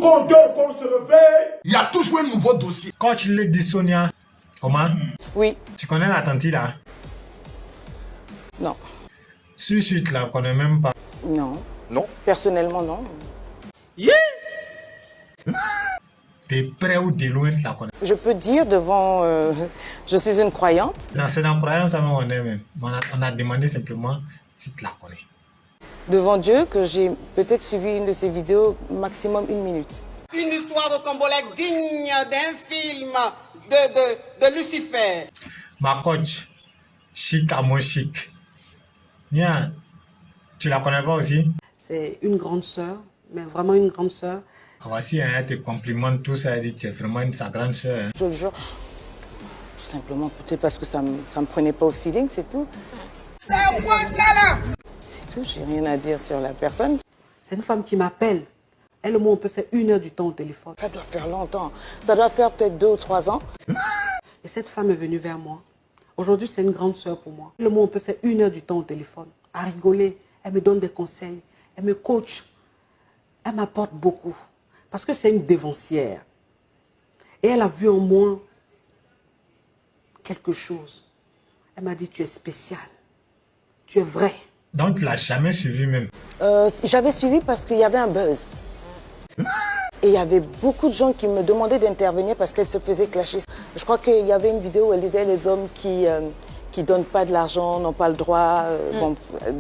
Secondaire qu'on se réveille. Il y a toujours un nouveau dossier. Coach Lady Sonia, comment? Oui. Tu connais la tante là? Non. Suite là, on connaît même pas. Non. Non. Personnellement, non. T'es près ou de loin, tu la connais? Je peux dire devant... je suis une croyante. Non, c'est dans croyance à nous, on est même. On a demandé simplement si tu la connais. Devant Dieu, que j'ai peut-être suivi une de ses vidéos, maximum 1 minute. Une histoire rocambolesque digne d'un film de Lucifer. Ma coach, chic à mon chic. Bien, tu la connais pas aussi? C'est une grande sœur, mais vraiment une grande sœur. Voici, elle te complimente tout ça, elle dit que tu es vraiment sa grande sœur. Hein. Je le jure. Tout simplement, peut-être parce que ça me prenait pas au feeling, c'est tout. C'est tout, j'ai rien à dire sur la personne. C'est une femme qui m'appelle. Elle et moi, on peut faire 1 heure du temps au téléphone. Ça doit faire longtemps. Ça doit faire peut-être 2 ou 3 ans. Et cette femme est venue vers moi. Aujourd'hui, c'est une grande sœur pour moi. Elle et moi, on peut faire 1 heure du temps au téléphone, à rigoler. Elle me donne des conseils. Elle me coach. Elle m'apporte beaucoup. Parce que c'est une dévancière. Et elle a vu en moi quelque chose. Elle m'a dit, tu es spécial. Tu es vrai. Donc, tu l'as jamais suivi même? J'avais suivi parce qu'il y avait un buzz. Et il y avait beaucoup de gens qui me demandaient d'intervenir parce qu'elle se faisait clasher. Je crois qu'il y avait une vidéo où elle disait les hommes qui donnent pas de l'argent n'ont pas le droit,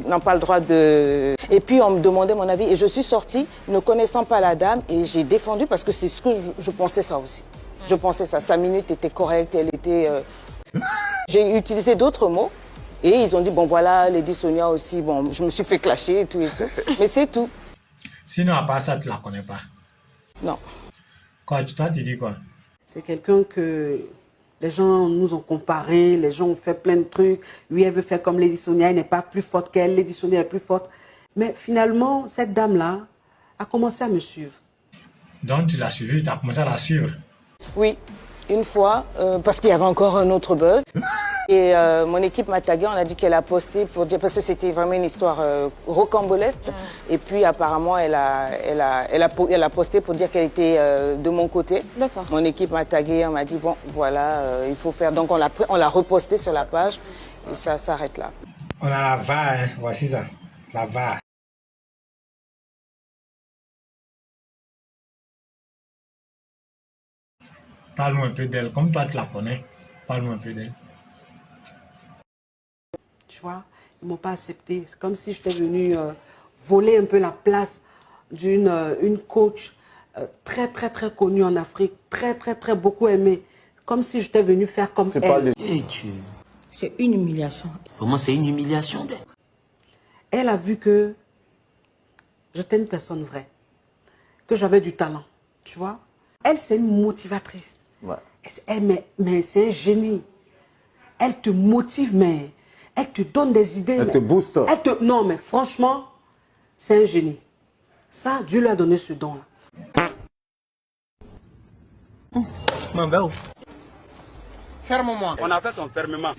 n'ont pas le droit de... Et puis on me demandait mon avis et je suis sortie ne connaissant pas la dame et j'ai défendu parce que c'est ce que je pensais ça aussi. Je pensais ça. 5 minutes était correcte, elle était... J'ai utilisé d'autres mots et ils ont dit bon voilà, Lady Sonia aussi, bon je me suis fait clasher et tout. Mais c'est tout. Sinon, à part ça, tu la connais pas? Non. Coach, toi, tu dis quoi? C'est quelqu'un que les gens nous ont comparé, les gens ont fait plein de trucs. Lui, elle veut faire comme Lady Sonia, elle n'est pas plus forte qu'elle, Lady Sonia est plus forte. Mais finalement, cette dame-là a commencé à me suivre. Donc, tu l'as suivi, tu as commencé à la suivre? Oui, une fois, parce qu'il y avait encore un autre buzz. Et mon équipe m'a tagué, on a dit qu'elle a posté pour dire, parce que c'était vraiment une histoire rocambolesque. Et puis apparemment, elle a posté pour dire qu'elle était de mon côté. D'accord. Mon équipe m'a tagué, on m'a dit, bon, voilà, il faut faire. Donc on l'a reposté sur la page et ça s'arrête là. On a la VAR, hein. Voici ça, la VAR. Parle-moi un peu d'elle, comme toi tu la connais, parle-moi un peu d'elle. Tu vois, ils ne m'ont pas accepté. C'est comme si j'étais venue voler un peu la place d'une coach très, très, très connue en Afrique, très, très, très beaucoup aimée. Comme si j'étais venue faire comme elle. C'est une humiliation. Vraiment, c'est une humiliation d'elle. Elle a vu que j'étais une personne vraie, que j'avais du talent, tu vois. Elle, c'est une motivatrice. Ouais. Mais c'est un génie. Elle te motive, mais elle te donne des idées. Elle te booste. Non, mais franchement, c'est un génie. Ça, Dieu lui a donné ce don-là. Ferme-moi. On a fait son fermement.